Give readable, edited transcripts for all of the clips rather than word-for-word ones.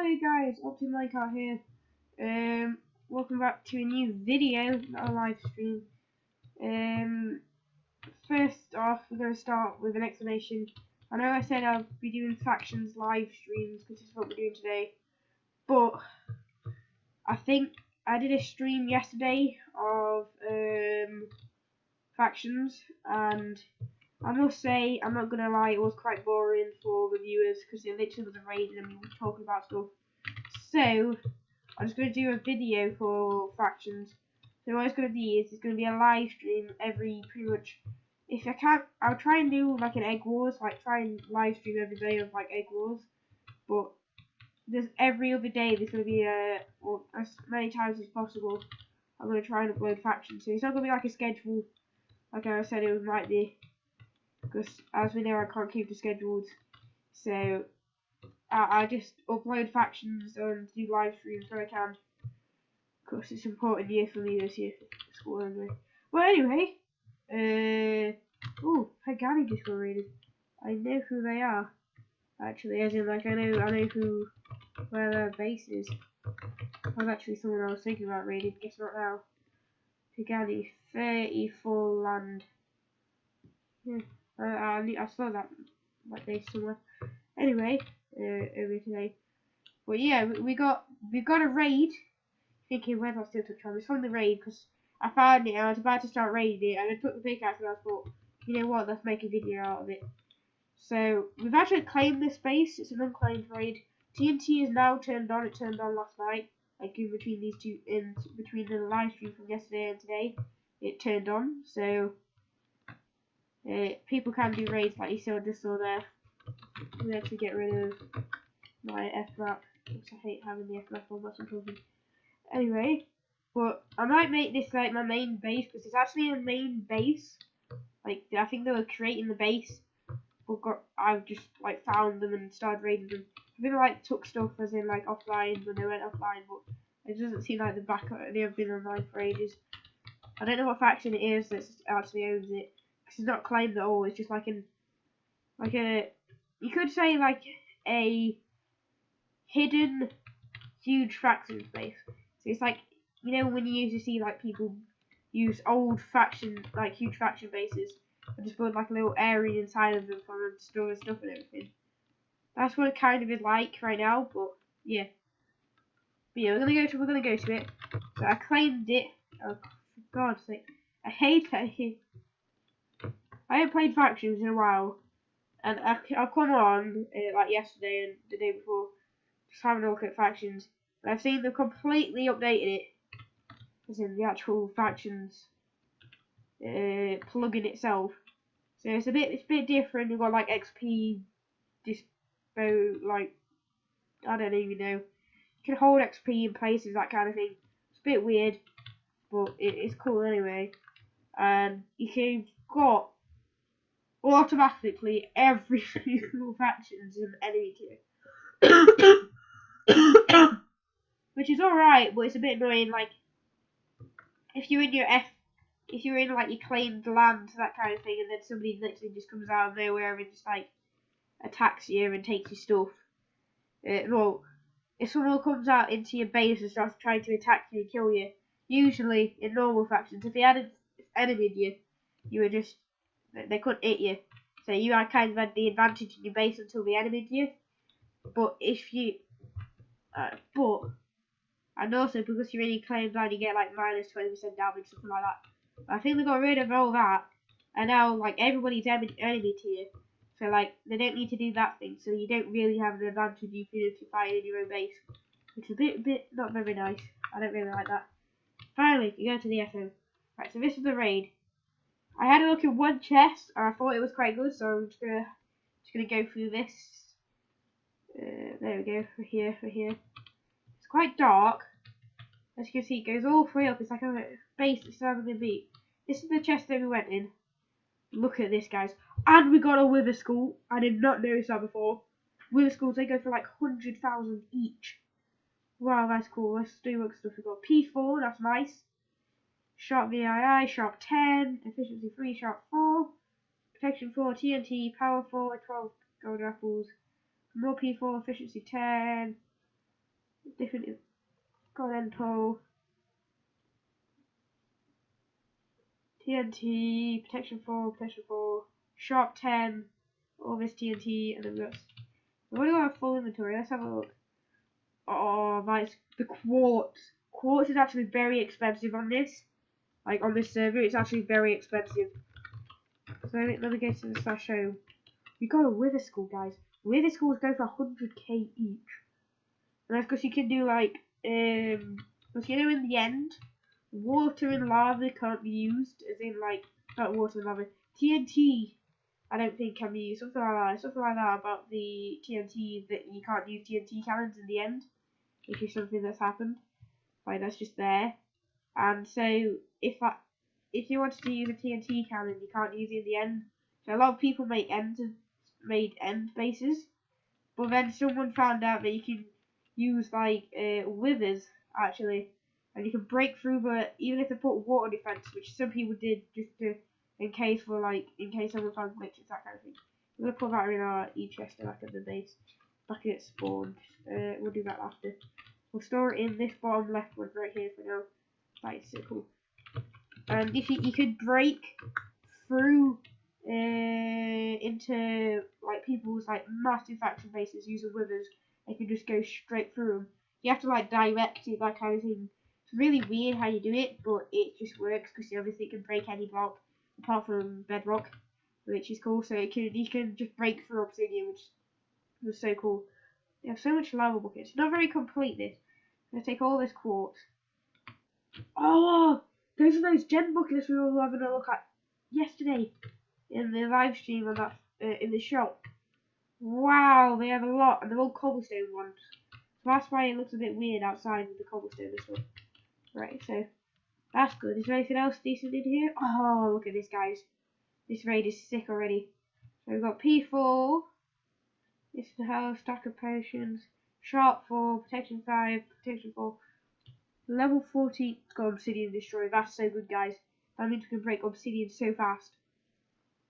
Hello guys, Optim Minecart here. Welcome back to a new video, not a live stream. First off, we're going to start with an explanation. I know I said I'll be doing factions live streams, which is what we're doing today. But I think I did a stream yesterday of factions, and I must say, I'm not gonna lie, it was quite boring for the viewers because it literally was a raid and we were talking about stuff. So I'm just gonna do a video for factions. So what it's gonna be is it's gonna be a live stream every pretty much. If I can't, I'll try and do like an egg wars, like try and live stream every day of like egg wars. But there's every other day there's gonna be or as many times as possible. I'm gonna try and upload factions. So it's not gonna be like a schedule, like I said it might be. Because as we know, I can't keep the schedules, so I just upload factions and do live streams when I can. Because it's important year for me this year for school anyway. Well, anyway, oh, Pagani just got raided. I know who they are, actually, as in like I know where their base is. That's actually someone I was thinking about raiding. Guess not now. Pagani 34 land. Yeah. I saw that base somewhere. Anyway, over today. But yeah, we got a raid. Thinking where's my steel touch from? It's from the raid because I found it and I was about to start raiding it and I took the pickaxe and I thought, you know what, let's make a video out of it. So we've actually claimed this base. It's an unclaimed raid. TNT is now turned on. It turned on last night. Like in between these two, in between the live stream from yesterday and today, it turned on. So. People can do raids like you just saw there. We actually get rid of my F-map, because I hate having the F-map on, that's what I'm talking. Anyway, but I might make this like my main base, because it's actually a main base. Like, I think they were creating the base, but I've just like found them and started raiding them. I think I like took stuff as in like offline when they went offline, but it doesn't seem like they have been online for ages. I don't know what faction it is that actually owns it. It's not claimed at all. It's just like you could say like a hidden huge faction space. So it's like, you know, when you usually see like people use old faction, like huge faction bases, and just build like a little area inside of them for them to store stuff and everything. That's what it kind of is like right now. But yeah, we're gonna go to it. So I claimed it. Oh, for God's sake, I hate it. I haven't played factions in a while, and I've come on like yesterday and the day before, just having a look at factions, and I've seen them completely updated it, as in the actual factions plugin itself. So it's a bit different. You've got like XP, dispo, like I don't even know. You can hold XP in places, that kind of thing. It's a bit weird, but it's cool anyway. And you got automatically every single faction's an enemy tier. Which is alright, but it's a bit annoying, like if you're in like your claimed land, that kind of thing, and then somebody literally just comes out of nowhere and just like attacks you and takes your stuff. Well, if someone comes out into your base and starts trying to attack you and kill you, usually in normal factions, if they hadn't enemied you, you were just they couldn't hit you, so you had kind of had the advantage in your base until they enemied you. But if you, and also because you're in your claimed land, you get like minus 20% damage, something like that. But I think they got rid of all that, and now like everybody's enemy tier, so like they don't need to do that thing. So you don't really have an advantage if you're fighting in your own base, which is a bit not very nice. I don't really like that. Finally, you go to the FO. Right, so this is the raid. I had a look at one chest and I thought it was quite good, so I'm just gonna go through this. There we go, for here. It's quite dark. As you can see, it goes all the way up. It's like a base that's never gonna be. This is the chest that we went in. Look at this, guys. And we got a wither skull. I did not notice that before. Wither skulls, they go for like 100,000 each. Wow, that's cool. Let's do what stuff we got. P4, that's nice. Sharp VII, sharp 10, efficiency 3, sharp 4, protection 4, TNT, power 4, 12 gold apples, more P4, efficiency 10, different Continental, TNT, Protection 4, Sharp 10, all this TNT, and then we've already got a full inventory. Let's have a look. Oh, nice. The quartz. Quartz is actually very expensive on this. Like on this server, it's actually very expensive. So let me go to the slash home. We got a wither skull, guys. Wither skulls go for 100k each. And that's because you can do like, because you know in the end, water and lava can't be used, as in like, not water and lava. TNT, I don't think can be used, something like that about the TNT, that you can't use TNT cannons in the end, which is something that's happened. Like that's just there. And so if you wanted to use a TNT cannon, you can't use it in the end. So a lot of people made end bases, but then someone found out that you can use like withers actually, and you can break through. But even if they put water defense, which some people did, just to in case someone found glitches, that kind of thing. We're gonna put that in our chest back at the base, back at spawn. We'll do that after. We'll store it in this bottom left one right here for now. That is so cool. And if you could break through into like people's like massive faction bases using withers, they can just go straight through them. You have to like direct it, that kind of thing. It's really weird how you do it, but it just works because you obviously can break any block apart from bedrock, which is cool. So you can just break through obsidian, which was so cool. They have so much lava buckets. Not very complete this. I'm gonna take all this quartz. Oh, those are those gem buckets we were having a look at yesterday in the live stream on that in the shop. Wow, they have a lot, and they're all cobblestone ones. So that's why it looks a bit weird outside with the cobblestone. This one, right? So that's good. Is there anything else decent in here? Oh, look at this, guys. This raid is sick already. So we've got P4. This is the house, stack of potions, sharp 4, protection 5, protection 4. Level 40, it's got obsidian destroy. That's so good, guys. That means we can break obsidian so fast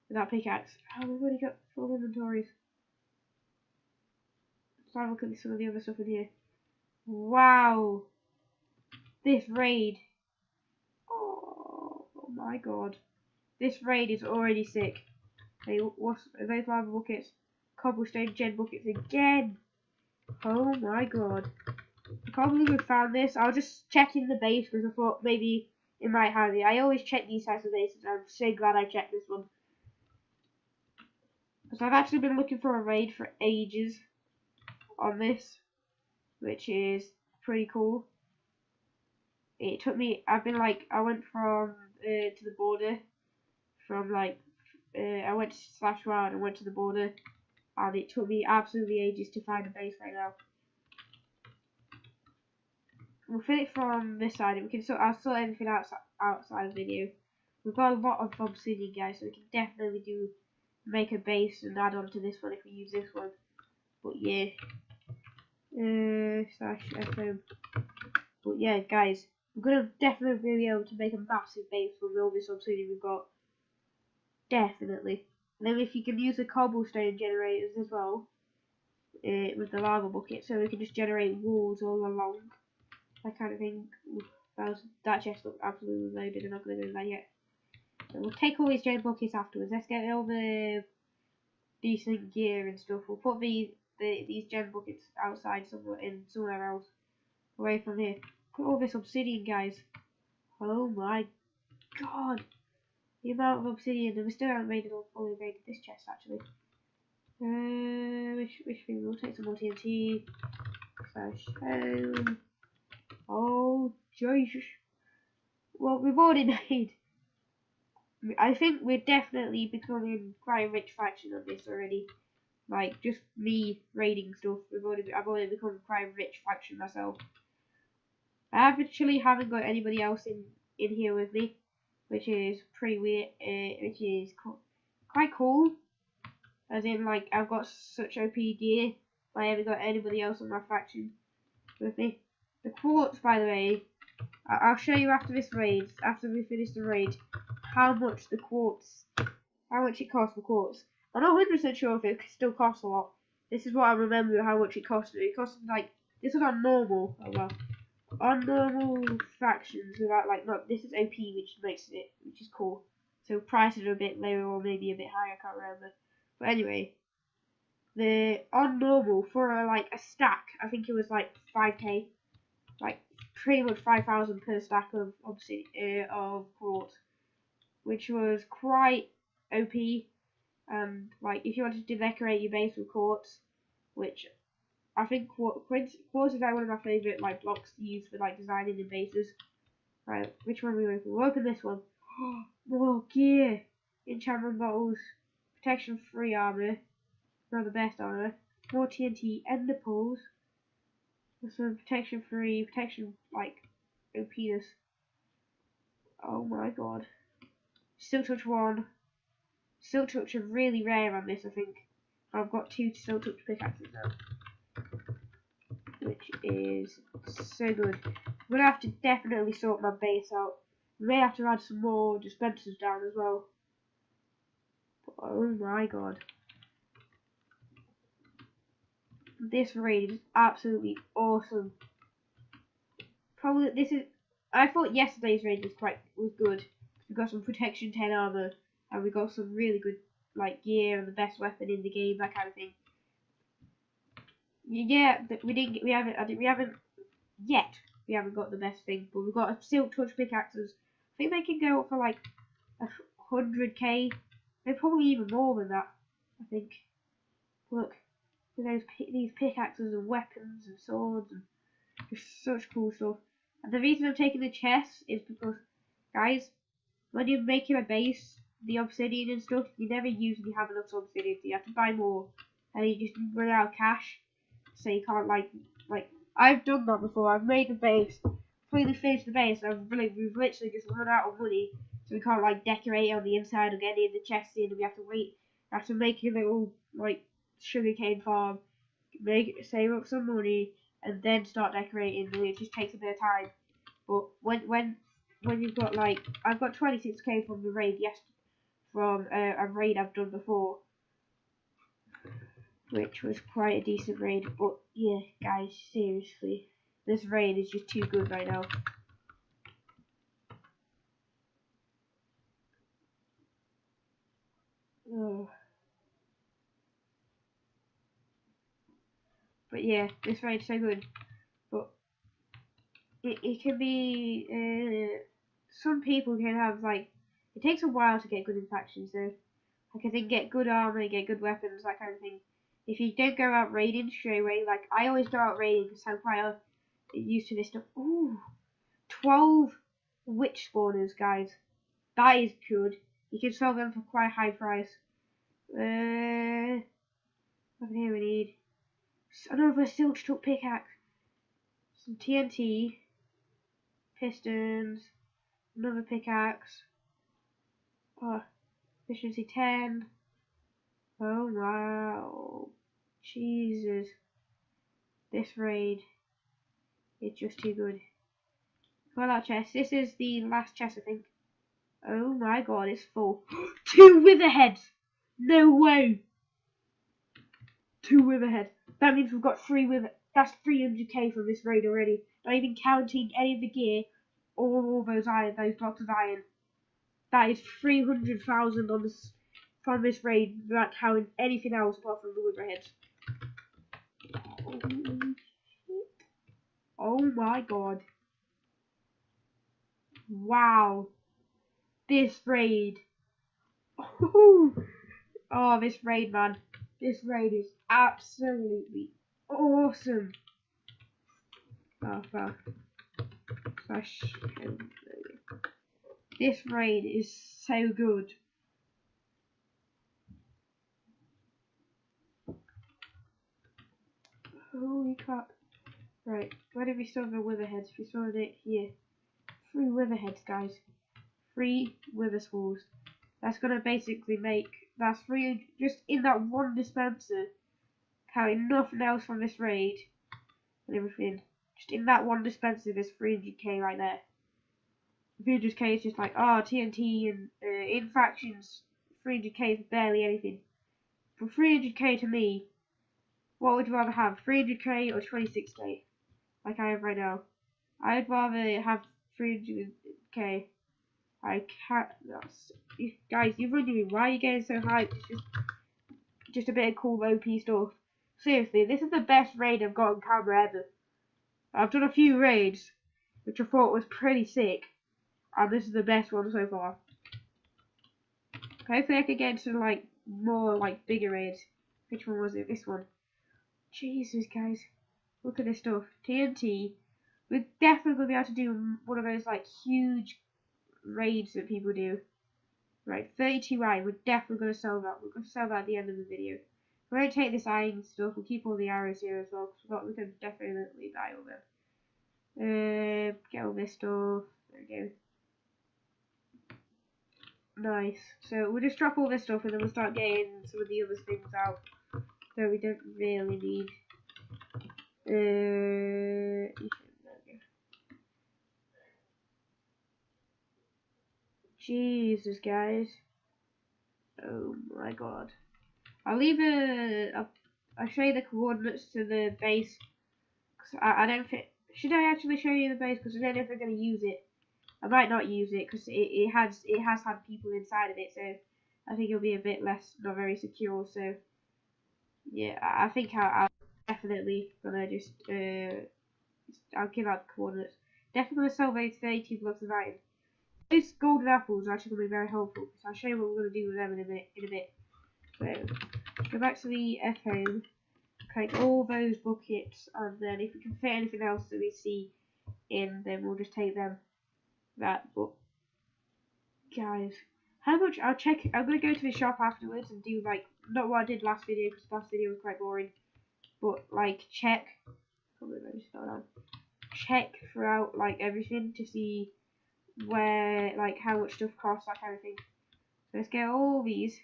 with that pickaxe. Oh, we've already got full inventories. Let's have a look at some of the other stuff in here. Wow, this raid. Oh my god, this raid is already sick. Hey, what's are those lava buckets? Cobblestone gen buckets again. Oh my god. I can't believe we found this. I was just checking the base because I thought maybe it might have it. I always check these types of bases. I'm so glad I checked this one. Because I've actually been looking for a raid for ages on this, which is pretty cool. It took me, I went from to the border, from like, I went to slash round and went to the border, and it took me absolutely ages to find a base right now. We'll fit it from this side, and we can I'll sort everything outside the video. We've got a lot of obsidian, guys, so we can definitely make a base and add on to this one if we use this one. But yeah, slash FM. But yeah, guys, we're gonna definitely be able to make a massive base from all this obsidian we've got. Definitely. And then if you can use the cobblestone generators as well, with the lava bucket, so we can just generate walls all along. That kind of thing. That chest looks absolutely loaded. I'm not going to go in there yet. So we'll take all these gem buckets afterwards. Let's get all the decent gear and stuff. We'll put these gem buckets outside somewhere else, away from here. Look at all this obsidian, guys. Oh my god, the amount of obsidian, and we still haven't made it all fully raided this chest actually. Which thing? We'll take some more TNT. Slash home. Oh, Jesus. Well, we've already made. I think we're definitely becoming quite a rich faction on this already. Like, just me raiding stuff. I've already become quite a rich faction myself. I actually haven't got anybody else in here with me, which is pretty weird. Which is quite cool. As in, like, I've got such OP gear, but I haven't got anybody else on my faction with me. The quartz, by the way, I'll show you after this raid, after we finish the raid, how much it costs for quartz. I'm not 100% sure if it still costs a lot. This is what I remember how much it cost. It cost like This was on normal. Oh well. On normal factions, without like not this is OP, which is cool. So prices are a bit lower or maybe a bit higher. I can't remember. But anyway, the on normal for like a stack, I think it was like 5k, like pretty much 5,000 per stack of of quartz, which was quite OP. And like if you wanted to decorate your base with quartz, which I think quartz is like one of my favourite like blocks to use for like designing the bases. Right, which one are we open? We'll open this one. More gear, enchantment bottles, protection free armor, not the best armor. More TNT, ender poles. Some protection free, protection like OPness. Oh my god. Silk touch 1. Silk touch are really rare on this, I think. I've got 2 silk touch pickaxes now, which is so good. I'm gonna have to definitely sort my base out. We may have to add some more dispensers down as well. But, oh my god. This raid is absolutely awesome. Probably I thought yesterday's raid was good. We got some protection 10 armor and we got some really good like gear and the best weapon in the game, that kind of thing. Yeah, we haven't got the best thing, but we've got a silk touch pickaxes. I think they can go up for like 100k. They're probably even more than that, I think. Look, these pickaxes and weapons and swords and just such cool stuff. And the reason I'm taking the chest is because, guys, when you're making a base, the obsidian and stuff, you never usually have enough obsidian, so you have to buy more, and you just run out of cash. So you can't like I've done that before. I've made the base, completely finished the base, and we've literally just run out of money, so we can't like decorate on the inside or get any of the chests in. We have to wait. We have to make a little like sugarcane farm, save up some money, and then start decorating. And it just takes a bit of time. But when you've got like I've got 26k from the raid from a raid I've done before, which was quite a decent raid. But yeah, guys, seriously, this raid is just too good right now. Oh. But yeah, this raid's so good. But it can be some people can have like it takes a while to get good in factions. So like I think get good armor, get good weapons, that kind of thing. If you don't go out raiding straight away, like I always go out raiding because I'm quite used to this stuff. Ooh, 12 witch spawners, guys. That is good. You can sell them for quite a high price. What here we need? Another silk touch pickaxe. Some TNT. Pistons. Another pickaxe. Oh, efficiency 10. Oh wow. Jesus. This raid is just too good. Got that chest. This is the last chest, I think. Oh my god, it's full. 2 witherheads! No way! 2 witherheads. That means we've got 3 wither. That's 300k from this raid already. Not even counting any of the gear or all those blocks of iron. That is 300,000 on this from this raid without counting anything else apart from the witherheads. Oh my god. Wow. This raid. Oh, this raid, man. This raid is absolutely awesome. This raid is so good. Holy crap. Right, where did we store the witherheads? We stored it here. 3 witherheads, guys. 3 wither spores. That's gonna basically make that's 3 just in that one dispenser. Counting nothing else from this raid and everything. Just in that one dispenser, there's 300k right there. 300k is just like TNT and in factions. 300k is barely anything. For 300k to me, what would you rather have? 300k or 26k? like I have right now. I'd rather have 300k. I can't. Guys, you're wondering why you're getting so hyped. It's just a bit of cool OP stuff. Seriously, this is the best raid I've got on camera ever. I've done a few raids, which I thought was pretty sick, and this is the best one so far. Hopefully I can get into like more like bigger raids. Which one was it? This one. Jesus, guys, look at this stuff. TNT. We're definitely gonna be able to do one of those like huge raids that people do. Right, 32i. We're definitely gonna sell that. We're gonna sell that at the end of the video. We're gonna take this iron stuff. We'll keep all the arrows here as well, because we can definitely buy all them. Get all this stuff. There we go. Nice. So we'll just drop all this stuff and then we'll start getting some of the other things out that we don't really need. There we go. Jesus, guys. Oh my god. I'll show you the coordinates to the base. Cause I don't think. Should I actually show you the base? Because I don't know if we're going to use it. I might not use it because it has had people inside of it, so I think it'll be a bit less, not very secure. So yeah, I think I'll definitely gonna just I'll give out the coordinates. Definitely gonna sell those 32 blocks of iron. Those golden apples are actually gonna be very helpful because I'll show you what we're gonna do with them in a bit. So go back to the F home, collect all those buckets, and then if we can fit anything else that we see in, then we'll just take them. But guys, how much? I'm gonna go to the shop afterwards and do like not what I did last video because last video was quite boring, but like check throughout like everything to see where like how much stuff costs, that kind of thing. So let's get all these.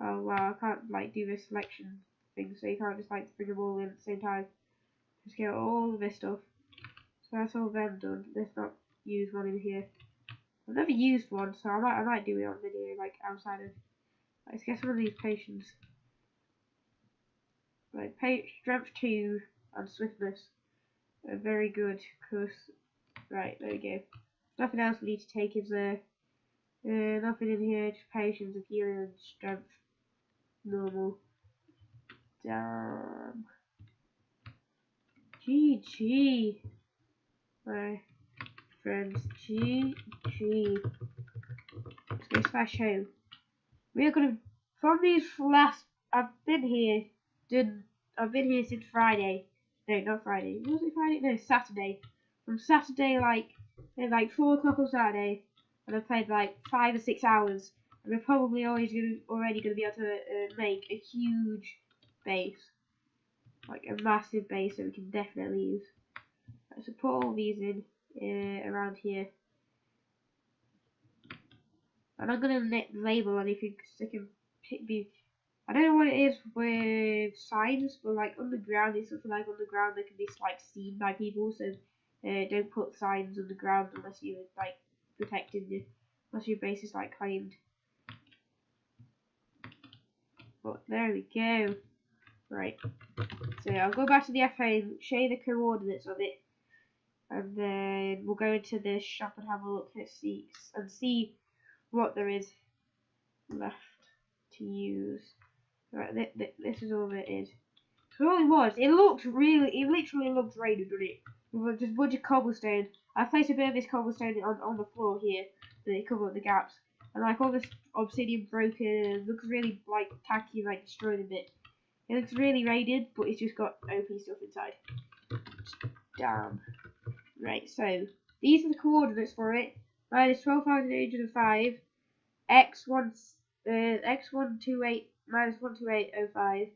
Oh wow, I can't like do this selection thing, so you can't just like bring them all in at the same time. Let's get all of this stuff. So that's all them done. Let's not use one in here. I've never used one, so I might do it on video, like outside of. Let's get some of these potions. Like strength 2 and swiftness are very good, cause right there we go. Nothing else we need to take is there. Nothing in here. Just patience and healing and strength. Normal. Damn. GG. My friends, GG. Let's go slash home. We are gonna from these last. I've been here since Friday. No, not Friday. Was it Friday? No, Saturday. From Saturday, like 4 o'clock on Saturday, and I've played like 5 or 6 hours. And we're probably already gonna be able to make a huge base, like a massive base that we can definitely use. So put all these in around here. And I'm gonna label anything so they can be. I don't know what it is with signs, but like underground is something like underground that can be like seen by people. So don't put signs underground unless you're like protecting you, unless your base is like claimed. But there we go. Right. So I'll go back to the FA and show you the coordinates of it, and then we'll go into the shop and have a look at see what there is left to use. Right, this is all it is. So all it was, it literally looked raided, didn't it? With just a bunch of cobblestone. I placed a bit of this cobblestone on the floor here, so they cover up the gaps. And like all this obsidian broken, it looks really like tacky, like destroyed a bit. It looks really raided, but it's just got OP stuff inside. Damn. Right, so these are the coordinates for it. Minus 12,805, x128 minus 12805,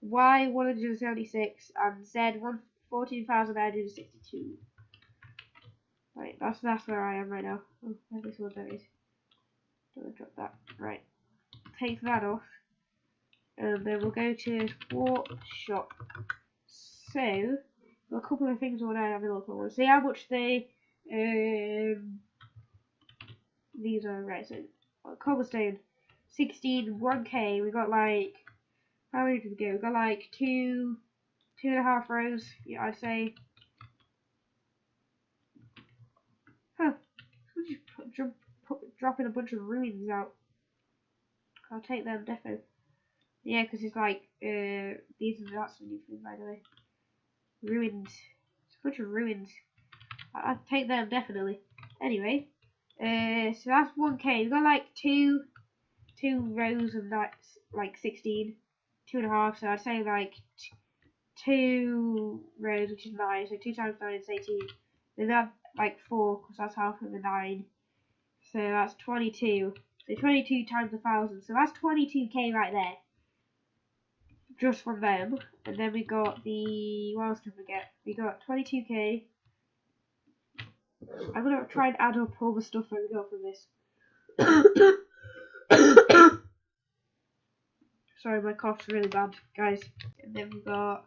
y 176, and z 14,962. Right, that's where I am right now. Oh, there's this one there is. Don't want to drop that. Right, take that off, and then we'll go to Fort Shop. So, a couple of things I want to have a look at. We'll see how much they these are. Right, so cobblestone 16 1k. We got like, how many did we get? We got like two and a half rows, yeah, I'd say. Huh. Just dropping a bunch of ruins out. I'll take them definitely. Yeah, because it's like, that's a new thing, by the way. Ruins. It's a bunch of ruins. I'll take them definitely. Anyway, so that's 1k. We've got like two rows of that, like 16, 2.5. So I'd say like 2 rows, which is 9. So 2 times 9 is 18. Then that like 4, because that's half of the 9. So that's 22. So 22 times 1,000. So that's 22k right there. Just from them. And then we got the, what else did we get? We got 22k. I'm gonna try and add up all the stuff that we got from this. Sorry, my cough's really bad, guys. And then we got,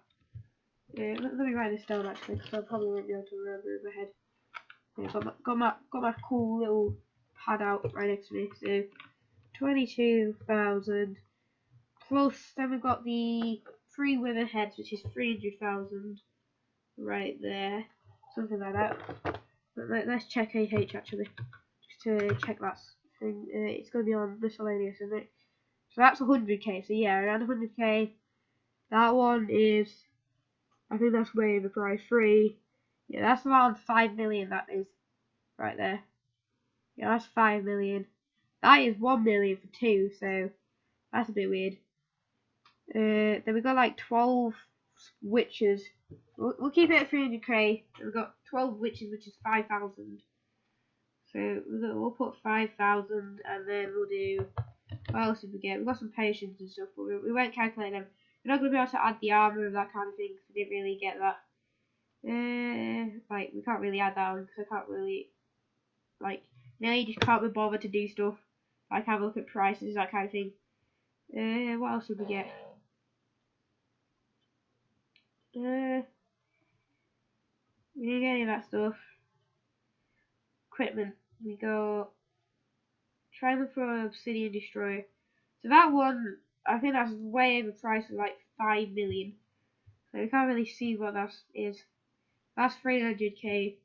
let me write this down actually, because I probably won't be able to remember in my head. Yeah, got my cool little pad out right next to me. So 22,000 plus. Then we've got the 3 women heads, which is 300,000 right there, something like that. But let's check AH actually, just to check that thing. It's gonna be on miscellaneous, isn't it? So that's 100k. So yeah, around 100k. That one is, I think that's way overpriced. 3. Yeah, that's around 5 million. That is right there. Yeah, that's 5 million. That is 1 million for 2. So that's a bit weird. Then we got like 12 witches. We'll keep it at 300k. We've got 12 witches, which is 5,000. So we'll put 5,000, and then we'll do. What else did we get? We've got some potions and stuff, but we won't calculate them. We're not going to be able to add the armor and that kind of thing, because we didn't really get that. Like, we can't really add that on, because I can't really, like, you just can't be bothered to do stuff. Like, have a look at prices, that kind of thing. What else did we get? We didn't get any of that stuff. Equipment. We got Triumph for Obsidian Destroyer. So that one, I think that's way overpriced for like 5 million. So we can't really see what that is. That's 300k.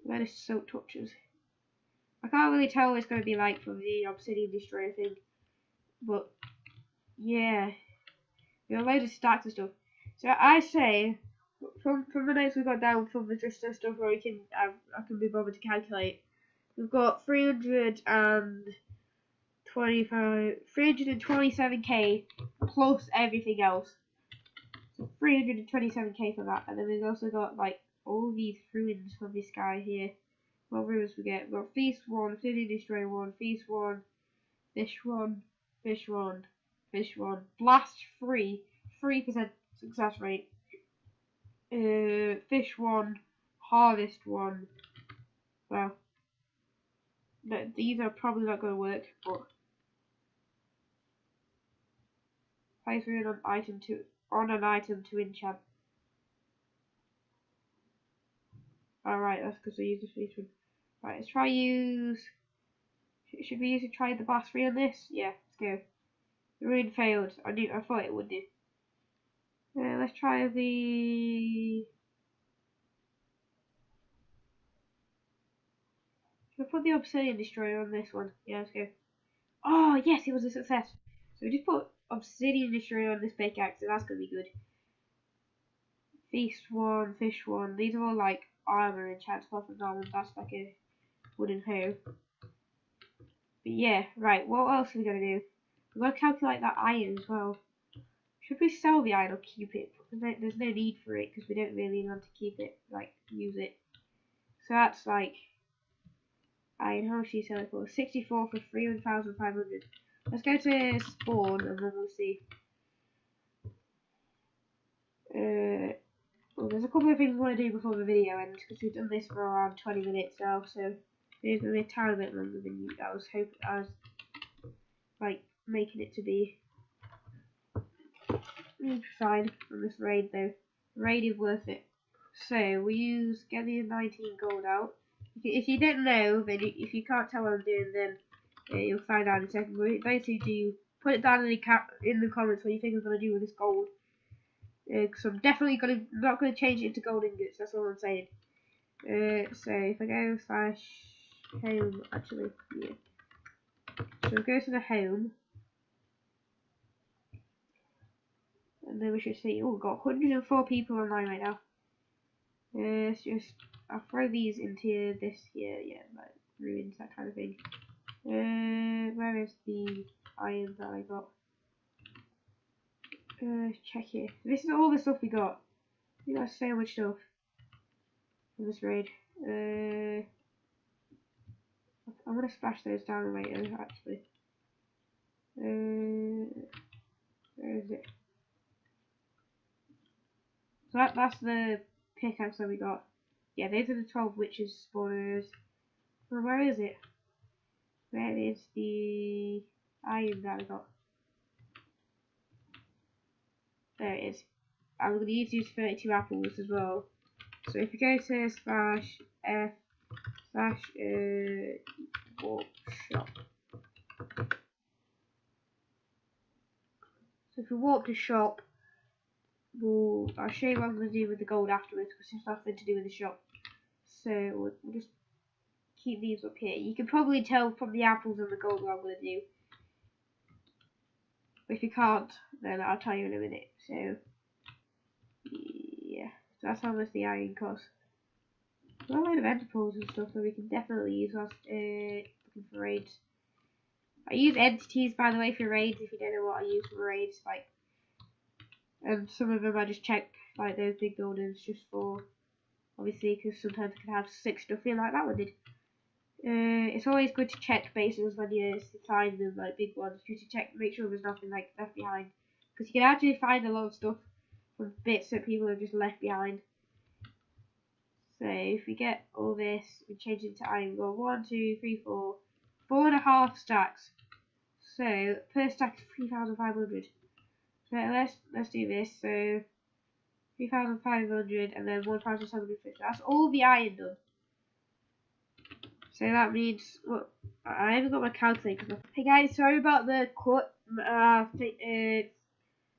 Where is Soap Touches? I can't really tell what it's going to be like for the Obsidian Destroyer thing. But, yeah. We got loads of stacks of stuff. So I say, from the notes we got down from the just stuff where we can, I can be bothered to calculate. We've got 327k plus everything else. So 327k for that, and then we've also got like all these ruins from this guy here. What ruins we get? We've got Feast 1, City Destroy 1, Feast 1, Fish 1, Fish 1, Fish 1, Blast 3, 3% success rate. Fish 1, Harvest 1. Well, no, these are probably not going to work, but place on an item to enchant. Alright, that's because we use the feast one. Right, let's try use. Should we try the Blast 3 on this? Yeah, let's go. The ruin failed. I thought it would do. Let's try the. Should I put the Obsidian Destroyer on this one? Yeah, let's go. Oh, yes, it was a success. So we just put Obsidian Destroyer on this pickaxe, so that's going to be good. Feast 1, Fish 1. These are all like armor and chance off and diamonds. That's like a wooden hoe. But yeah, right, what else are we going to do? We've got to calculate that iron as well. Should we sell the iron or keep it? There's no need for it because we don't really want to keep it, like, use it. So that's like, iron, how much do you sell it for? 64 for 3,500. Let's go to spawn and then we'll see. Well, there's a couple of things I want to do before the video ends because we've done this for around 20 minutes now, so it's going to be a tiny bit longer than I was like making it to be. Fine on this raid though. Raid is worth it. So we get the 19 gold out. If you don't know, then if you can't tell what I'm doing, then you'll find out in a second. But those who do, put it down in the comments what you think I'm gonna do with this gold. Because I'm definitely not gonna change it into gold ingots. That's all I'm saying. So if I go slash home, actually, yeah. So we'll go to the home, and then we should see. Oh, we've got 104 people online right now. It's just I'll throw these into this here, yeah, like ruins, that kind of thing. Where is the iron that I got? Check here. This is all the stuff we got. We got so much stuff from this raid. I'm gonna splash those down later, actually. Where is it? So that's the pickaxe that we got. Yeah, those are the 12 witches spawners. Well, where is it? Where is the iron that I got? There it is. I'm going to use these 32 apples as well. So if you go to slash F slash workshop. So if we walk to shop, I'll show you what I'm going to do with the gold afterwards because it's nothing to do with the shop. So we'll just keep these up here. You can probably tell from the apples and the gold what I'm going to do. But if you can't, then I'll tell you in a minute. So yeah, so that's how much the iron costs. There's a lot of ender pearls and stuff that we can definitely use whilst looking for raids. I use entities, by the way, for raids. If you don't know what I use for raids, like, and some of them I just check, like those big buildings, just for obviously because sometimes I can have sick stuff in, like that one did. It's always good to check bases when you find them, like big ones, just to check, make sure there's nothing like left behind, because you can actually find a lot of stuff from bits that people have just left behind. So if we get all this, we change it to iron. We've got 1, 2, 3, 4, 4.5 stacks. So per stack is 3,500. So let's do this. So 3,500 and then 1,750. That's all the iron done. So that means, well, I haven't got my calculator. Hey guys, sorry about the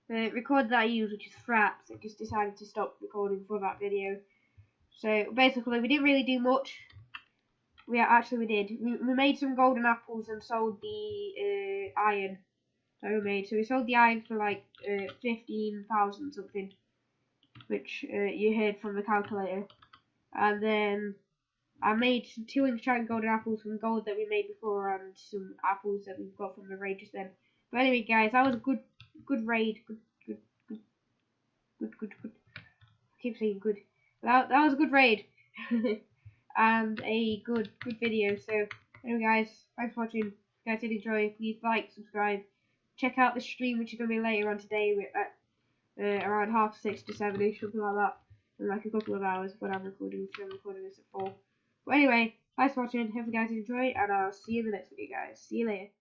record that I use, which is Fraps. I just decided to stop recording for that video. So basically, we didn't really do much. We did. We made some golden apples and sold the iron that we made. So we sold the iron for like 15,000 something, which you heard from the calculator. And then I made some 2 enchanted golden apples from gold that we made before, and some apples that we've got from the raid just then. But anyway, guys, that was a good raid. Good. I keep saying good. That was a good raid. And a good video. So anyway guys, thanks for watching. If you guys did enjoy, please like, subscribe, check out the stream which is going to be later on today at around 6:30 to 7ish, something like that, in like a couple of hours when I'm recording. So I'm recording this at 4. But anyway, thanks for watching, hope you guys did enjoy, and I'll see you in the next video guys. See you later.